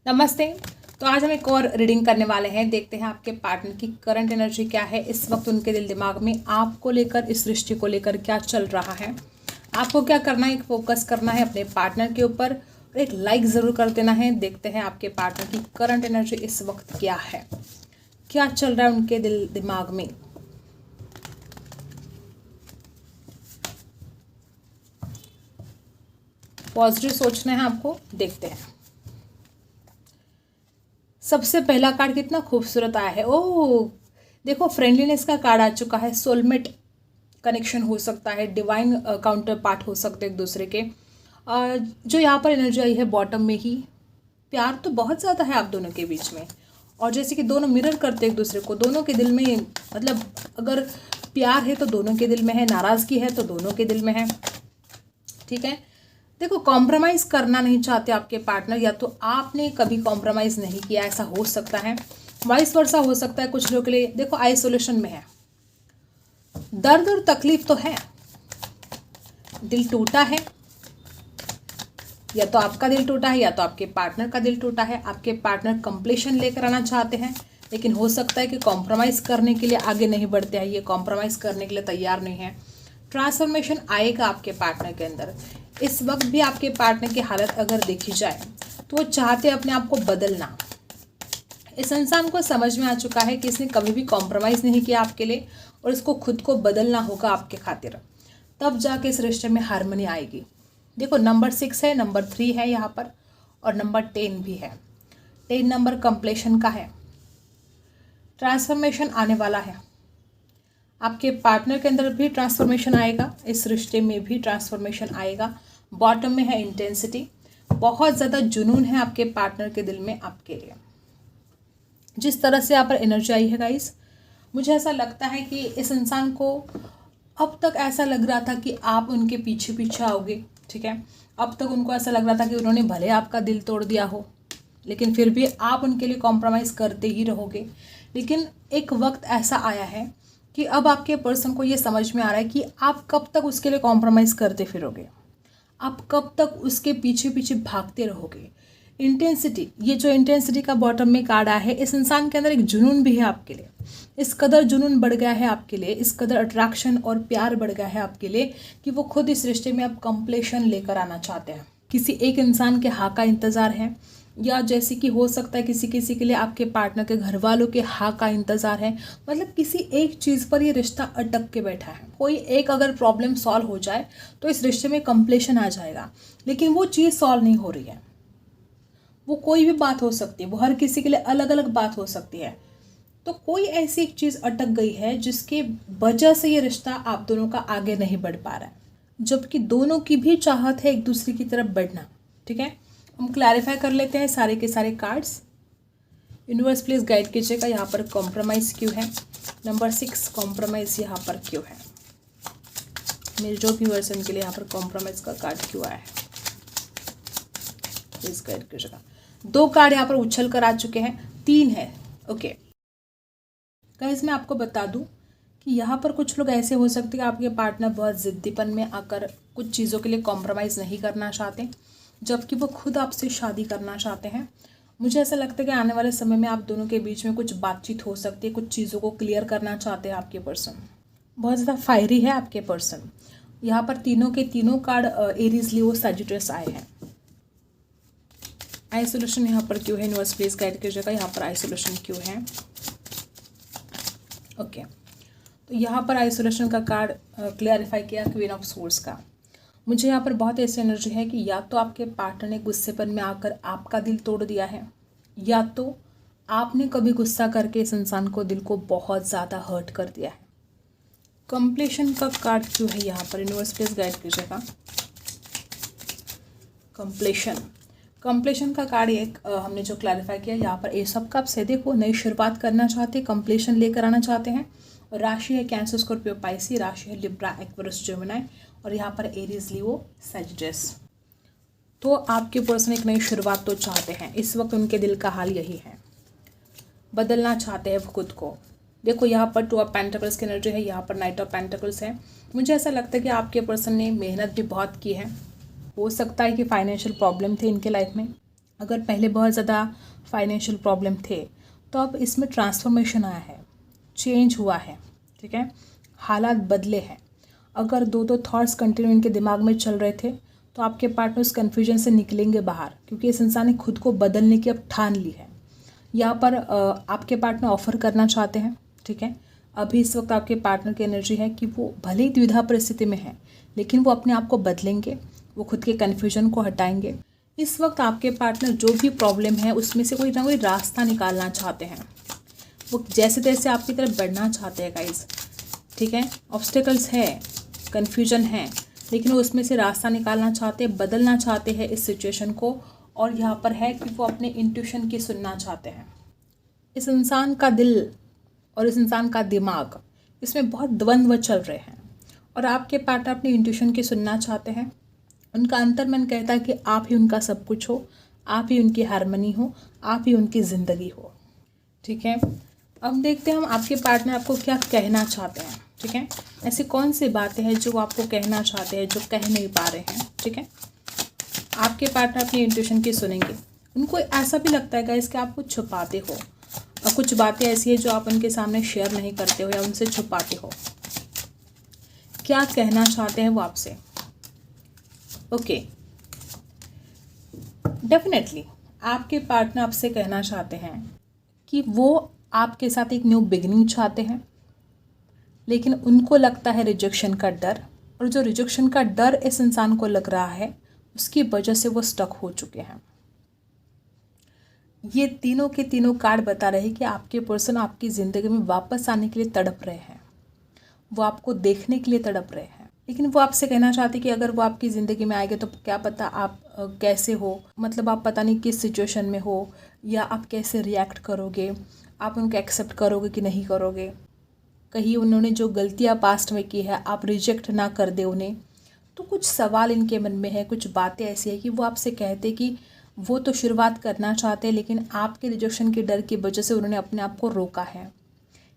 नमस्ते। तो आज हम एक और रीडिंग करने वाले हैं। देखते हैं आपके पार्टनर की करंट एनर्जी क्या है, इस वक्त उनके दिल दिमाग में आपको लेकर, इस रिश्ते को लेकर क्या चल रहा है। आपको क्या करना है, एक फोकस करना है अपने पार्टनर के ऊपर और एक लाइक ज़रूर कर देना है। देखते हैं आपके पार्टनर की करंट एनर्जी इस वक्त क्या है, क्या चल रहा है उनके दिल दिमाग में। पॉजिटिव सोचना है आपको। देखते हैं सबसे पहला कार्ड कितना खूबसूरत आया है। ओह देखो, फ्रेंडलीनेस का कार्ड आ चुका है। सोलमेट कनेक्शन हो सकता है, डिवाइन काउंटर पार्ट हो सकते हैं एक दूसरे के। जो यहाँ पर एनर्जी आई है बॉटम में ही, प्यार तो बहुत ज़्यादा है आप दोनों के बीच में। और जैसे कि दोनों मिरर करते हैं एक दूसरे को, दोनों के दिल में, मतलब अगर प्यार है तो दोनों के दिल में है, नाराज़गी है तो दोनों के दिल में है। ठीक है, देखो कॉम्प्रोमाइज़ करना नहीं चाहते आपके पार्टनर, या तो आपने कभी कॉम्प्रोमाइज़ नहीं किया, ऐसा हो सकता है। वाइस वर्सा हो सकता है कुछ लोगों के लिए। देखो आइसोलेशन में है, दर्द और तकलीफ तो है, दिल टूटा है, या तो आपका दिल टूटा है या तो आपके पार्टनर का दिल टूटा है। आपके पार्टनर कंप्लीशन लेकर आना चाहते हैं, लेकिन हो सकता है कि कॉम्प्रोमाइज़ करने के लिए आगे नहीं बढ़ते हैं, ये कॉम्प्रोमाइज़ करने के लिए तैयार नहीं है। ट्रांसफॉर्मेशन आएगा आपके पार्टनर के अंदर। इस वक्त भी आपके पार्टनर की हालत अगर देखी जाए तो वो चाहते अपने आप को बदलना। इस इंसान को समझ में आ चुका है कि इसने कभी भी कॉम्प्रोमाइज़ नहीं किया आपके लिए और इसको खुद को बदलना होगा आपके खातिर, तब जाके इस रिश्ते में हार्मनी आएगी। देखो नंबर 6 है, नंबर 3 है यहाँ पर, और नंबर 10 भी है। 10 नंबर कंप्लीशन का है। ट्रांसफॉर्मेशन आने वाला है, आपके पार्टनर के अंदर भी ट्रांसफॉर्मेशन आएगा, इस रिश्ते में भी ट्रांसफॉर्मेशन आएगा। बॉटम में है इंटेंसिटी, बहुत ज़्यादा जुनून है आपके पार्टनर के दिल में आपके लिए। जिस तरह से यहाँ पर एनर्जी आई है गाइस, मुझे ऐसा लगता है कि इस इंसान को अब तक ऐसा लग रहा था कि आप उनके पीछे पीछे आओगे। ठीक है, अब तक उनको ऐसा लग रहा था कि उन्होंने भले आपका दिल तोड़ दिया हो, लेकिन फिर भी आप उनके लिए कॉम्प्रोमाइज़ करते ही रहोगे। लेकिन एक वक्त ऐसा आया है कि अब आपके पर्सन को ये समझ में आ रहा है कि आप कब तक उसके लिए कॉम्प्रोमाइज़ करते फिरोगे, आप कब तक उसके पीछे पीछे भागते रहोगे। इंटेंसिटी, ये जो इंटेंसिटी का बॉटम में कार्ड आया है, इस इंसान के अंदर एक जुनून भी है आपके लिए। इस कदर जुनून बढ़ गया है आपके लिए, इस कदर अट्रैक्शन और प्यार बढ़ गया है आपके लिए कि वो खुद इस रिश्ते में अब कंप्लीशन लेकर आना चाहते हैं। किसी एक इंसान के हाँ का इंतज़ार है, या जैसे कि हो सकता है किसी किसी के लिए आपके पार्टनर के घर वालों के हाँ का इंतज़ार है। मतलब किसी एक चीज़ पर ये रिश्ता अटक के बैठा है। कोई एक अगर प्रॉब्लम सॉल्व हो जाए तो इस रिश्ते में कंप्लीशन आ जाएगा, लेकिन वो चीज़ सॉल्व नहीं हो रही है। वो कोई भी बात हो सकती है, वो हर किसी के लिए अलग अलग बात हो सकती है। तो कोई ऐसी एक चीज़ अटक गई है जिसके वजह से ये रिश्ता आप दोनों का आगे नहीं बढ़ पा रहा है, जबकि दोनों की भी चाहत है एक दूसरे की तरफ बढ़ना। ठीक है, हम क्लैरिफाई कर लेते हैं सारे के सारे कार्ड्स। यूनिवर्स प्लीज गाइड कीजिएगा, यहाँ पर कॉम्प्रोमाइज़ क्यों है। नंबर 6 कॉम्प्रोमाइज़ यहाँ पर क्यों है। मेरे जो व्यूअर्स हैं उनके लिए यहाँ पर कॉम्प्रोमाइज़ का कार्ड क्यों आया है, प्लीज गाइड कीजिएगा। 2 कार्ड यहाँ पर उछल कर आ चुके हैं, 3 है। ओके गाइस, मैं आपको बता दूं कि यहाँ पर कुछ लोग ऐसे हो सकते हैं, आपके पार्टनर बहुत ज़िद्दीपन में आकर कुछ चीज़ों के लिए कॉम्प्रोमाइज़ नहीं करना चाहते, जबकि वो खुद आपसे शादी करना चाहते हैं। मुझे ऐसा लगता है कि आने वाले समय में आप दोनों के बीच में कुछ बातचीत हो सकती है, कुछ चीज़ों को क्लियर करना चाहते हैं आपके पर्सन। बहुत ज़्यादा फायरी है आपके पर्सन। यहाँ पर तीनों के तीनों कार्ड एरीज लियो सैजिटेरियस आए हैं। आइसोलेशन यहाँ पर क्यों है, यूनिवर्स प्लीज गाइड कीजिएगा, यहाँ पर आइसोलेशन क्यों है। ओके तो यहाँ पर आइसोलेशन का कार्ड क्लियरिफाई किया क्वीन ऑफ सोर्स का। मुझे यहाँ पर बहुत ऐसी एनर्जी है कि या तो आपके पार्टनर ने गुस्सेपन में आकर आपका दिल तोड़ दिया है, या तो आपने कभी गुस्सा करके इस इंसान को दिल को बहुत ज़्यादा हर्ट कर दिया है। कंप्लीशन का कार्ड क्यों है यहाँ पर, यूनिवर्स प्लीज गाइड कीजिएगा। कंप्लीशन का कार्ड एक हमने जो क्लैरिफाई किया, यहाँ पर एस ऑफ कप्स है। देखो नई शुरुआत करना चाहते हैं, कंप्लीशन लेकर आना चाहते हैं। और राशि है कैंसर, स्कॉर्पियो, पाइसी। राशि है लिब्रा, एक्वेरियस, जेमिनी। और यहाँ पर एरीज, लियो, सैजिटेरियस। तो आपके पर्सन एक नई शुरुआत तो चाहते हैं। इस वक्त उनके दिल का हाल यही है, बदलना चाहते हैं खुद को। देखो यहाँ पर 2 ऑफ पेंटिकल्स की एनर्जी है, यहाँ पर नाइट ऑफ पेंटिकल्स है। मुझे ऐसा लगता है कि आपके पर्सन ने मेहनत भी बहुत की है। हो सकता है कि फाइनेंशियल प्रॉब्लम थे इनके लाइफ में, अगर पहले बहुत ज़्यादा फाइनेंशियल प्रॉब्लम थे तो अब इसमें ट्रांसफॉर्मेशन आया है, चेंज हुआ है, ठीक है, हालात बदले हैं। अगर दो दो थॉट्स कंटिन्यू इनके दिमाग में चल रहे थे तो आपके पार्टनर उस कन्फ्यूजन से निकलेंगे बाहर, क्योंकि इस इंसान ने खुद को बदलने की अब ठान ली है। यहाँ पर आपके पार्टनर ऑफर करना चाहते हैं, ठीक है। अभी इस वक्त आपके पार्टनर की एनर्जी है कि वो भले ही द्विधा परिस्थिति में है लेकिन वो अपने आप को बदलेंगे, वो खुद के कन्फ्यूजन को हटाएंगे। इस वक्त आपके पार्टनर जो भी प्रॉब्लम है उसमें से कोई ना कोई रास्ता निकालना चाहते हैं। वो जैसे तैसे आपकी तरफ बढ़ना चाहते हैं गाइस, ठीक है। ऑब्स्टेकल्स है, कन्फ्यूजन है, लेकिन वो उसमें से रास्ता निकालना चाहते हैं, बदलना चाहते हैं इस सिचुएशन को। और यहाँ पर है कि वो अपने इंट्यूशन की सुनना चाहते हैं। इस इंसान का दिल और इस इंसान का दिमाग, इसमें बहुत द्वंद्व चल रहे हैं और आपके पार्टनर अपनी इंट्यूशन की सुनना चाहते हैं। उनका अंतर्मन कहता है कि आप ही उनका सब कुछ हो, आप ही उनकी हारमोनी हो, आप ही उनकी ज़िंदगी हो, ठीक है। अब देखते हैं हम आपके पार्टनर आपको क्या कहना चाहते हैं, ठीक है। ऐसी कौन सी बातें हैं जो आपको कहना चाहते हैं जो कह नहीं पा रहे हैं, ठीक है। आपके पार्टनर अपनी इंट्यूशन की सुनेंगे। उनको ऐसा भी लगता है गाइस कि आप कुछ छुपाते हो और कुछ बातें ऐसी है जो आप उनके सामने शेयर नहीं करते हो या उनसे छुपाते हो। क्या कहना चाहते हैं वो आपसे? ओके, डेफिनेटली आपके पार्टनर आपसे कहना चाहते हैं कि वो आपके साथ एक न्यू बिगिनिंग चाहते हैं, लेकिन उनको लगता है रिजेक्शन का डर, और जो रिजेक्शन का डर इस इंसान को लग रहा है उसकी वजह से वो स्टक हो चुके हैं। ये तीनों के तीनों कार्ड बता रहे हैं कि आपके पर्सन आपकी ज़िंदगी में वापस आने के लिए तड़प रहे हैं, वो आपको देखने के लिए तड़प रहे हैं, लेकिन वो आपसे कहना चाहते कि अगर वो आपकी ज़िंदगी में आएंगे तो क्या पता आप कैसे हो, मतलब आप पता नहीं किस सिचुएशन में हो या आप कैसे रिएक्ट करोगे, आप उनको एक्सेप्ट करोगे कि नहीं करोगे। कहीं उन्होंने जो गलतियाँ पास्ट में की है आप रिजेक्ट ना कर दे उन्हें। तो कुछ सवाल इनके मन में है, कुछ बातें ऐसी है कि वो आपसे कहते कि वो तो शुरुआत करना चाहते हैं लेकिन आपके रिजेक्शन के डर की वजह से उन्होंने अपने आप को रोका है,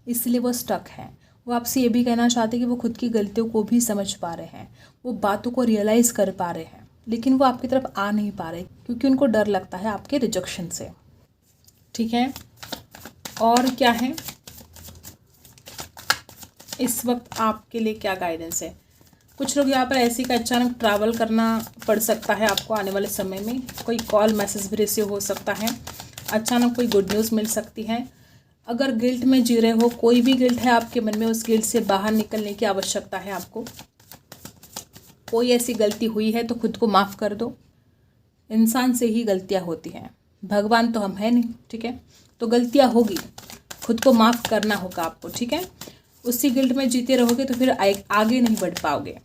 इसलिए वो स्टक है। वो आपसे ये भी कहना चाहते हैं कि वो खुद की गलतियों को भी समझ पा रहे हैं, वो बातों को रियलाइज़ कर पा रहे हैं, लेकिन वो आपकी तरफ आ नहीं पा रहे क्योंकि उनको डर लगता है आपके रिजेक्शन से, ठीक है। और क्या है इस वक्त आपके लिए क्या गाइडेंस है? कुछ लोग यहाँ पर ऐसे का अचानक ट्रैवल करना पड़ सकता है आपको आने वाले समय में, कोई कॉल मैसेज भी रिसीव हो सकता है, अचानक कोई गुड न्यूज़ मिल सकती है। अगर गिल्ट में जी रहे हो, कोई भी गिल्ट है आपके मन में, उस गिल्ट से बाहर निकलने की आवश्यकता है आपको। कोई ऐसी गलती हुई है तो खुद को माफ़ कर दो। इंसान से ही गलतियाँ होती हैं, भगवान तो हम हैं नहीं, ठीक है। तो गलतियाँ होगी, खुद को माफ़ करना होगा आपको, ठीक है। उसी गिल्ट में जीते रहोगे तो फिर आगे नहीं बढ़ पाओगे।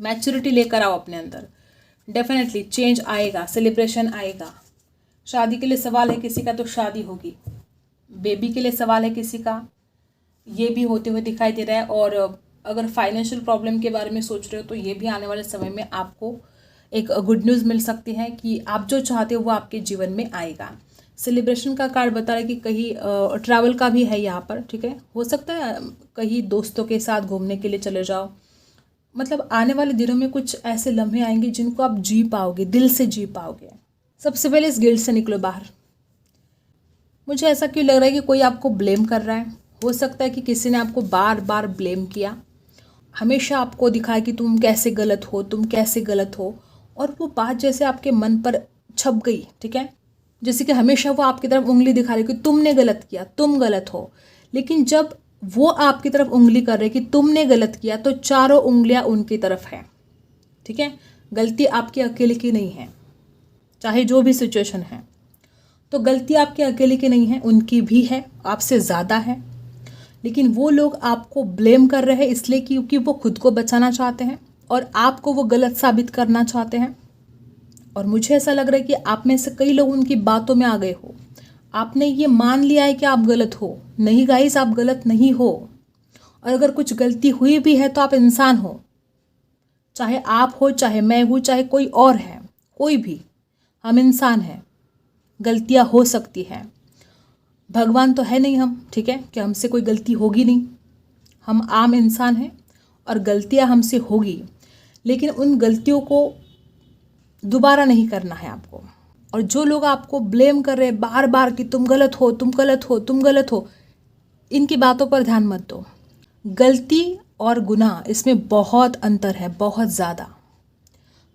मैच्योरिटी लेकर आओ अपने अंदर, डेफिनेटली चेंज आएगा, सेलिब्रेशन आएगा। शादी के लिए सवाल है किसी का तो शादी होगी, बेबी के लिए सवाल है किसी का, ये भी होते हुए दिखाई दे रहा है। और अगर फाइनेंशियल प्रॉब्लम के बारे में सोच रहे हो तो ये भी आने वाले समय में आपको एक गुड न्यूज़ मिल सकती है कि आप जो चाहते हो वो आपके जीवन में आएगा। सेलिब्रेशन का कार्ड बता रहा है कि कहीं ट्रैवल का भी है यहाँ पर, ठीक है। हो सकता है कहीं दोस्तों के साथ घूमने के लिए चले जाओ, मतलब आने वाले दिनों में कुछ ऐसे लम्हे आएंगे जिनको आप जी पाओगे, दिल से जी पाओगे। सबसे पहले इस गिल्ट से निकलो बाहर। मुझे ऐसा क्यों लग रहा है कि कोई आपको ब्लेम कर रहा है? हो सकता है कि किसी ने आपको बार बार ब्लेम किया, हमेशा आपको दिखाया कि तुम कैसे गलत हो, तुम कैसे गलत हो, और वो बात जैसे आपके मन पर छप गई, ठीक है। जैसे कि हमेशा वो आपकी तरफ उंगली दिखा रही कि तुमने गलत किया, तुम गलत हो। लेकिन जब वो आपकी तरफ उंगली कर रहे कि तुमने गलत किया तो चारों उंगलियां उनकी तरफ है, ठीक है। गलती आपकी अकेले की नहीं है, चाहे जो भी सिचुएशन है। तो गलती आपकी अकेले की नहीं है, उनकी भी है, आपसे ज़्यादा है। लेकिन वो लोग आपको ब्लेम कर रहे हैं इसलिए क्योंकि वो खुद को बचाना चाहते हैं और आपको वो गलत साबित करना चाहते हैं। और मुझे ऐसा लग रहा है कि आप में से कई लोग उनकी बातों में आ गए हो, आपने ये मान लिया है कि आप गलत हो। नहीं गाइस, आप गलत नहीं हो। और अगर कुछ गलती हुई भी है तो आप इंसान हो, चाहे आप हो, चाहे मैं हूँ, चाहे कोई और है, कोई भी, हम इंसान हैं। गलतियाँ हो सकती हैं, भगवान तो है नहीं हम, ठीक है, कि हमसे कोई गलती होगी नहीं। हम आम इंसान हैं और गलतियाँ हमसे होगी, लेकिन उन गलतियों को दोबारा नहीं करना है आपको। और जो लोग आपको ब्लेम कर रहे हैं बार बार कि तुम गलत हो, तुम गलत हो, तुम गलत हो, इनकी बातों पर ध्यान मत दो। गलती और गुनाह इसमें बहुत अंतर है, बहुत ज़्यादा।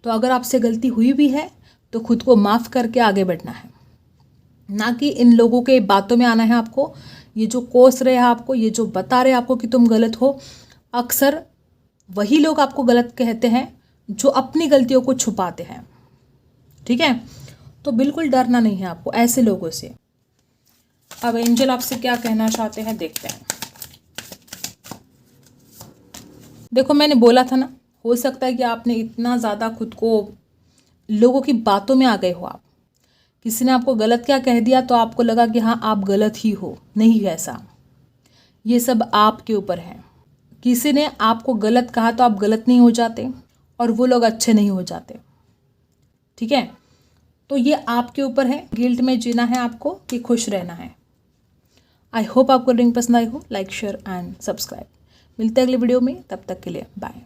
तो अगर आपसे गलती हुई भी है तो खुद को माफ़ करके आगे बढ़ना है, ना कि इन लोगों के बातों में आना है आपको। ये जो कोस रहे हैं आपको, ये जो बता रहे हैं आपको कि तुम गलत हो, अक्सर वही लोग आपको गलत कहते हैं जो अपनी गलतियों को छुपाते हैं। ठीक है, तो बिल्कुल डरना नहीं है आपको ऐसे लोगों से। अब एंजल आपसे क्या कहना चाहते हैं देखते हैं। देखो, मैंने बोला था ना, हो सकता है कि आपने इतना ज़्यादा खुद को लोगों की बातों में आ गए हो। आप किसी ने आपको गलत क्या कह दिया तो आपको लगा कि हाँ आप गलत ही हो। नहीं है ऐसा, ये सब आपके ऊपर है। किसी ने आपको गलत कहा तो आप गलत नहीं हो जाते और वो लोग अच्छे नहीं हो जाते। ठीक है, तो ये आपके ऊपर है। गिल्ट में जीना है आपको कि खुश रहना है। आई होप आपको रीडिंग पसंद आई हो। Like, share and subscribe. मिलते हैं अगले वीडियो में, तब तक के लिए बाय।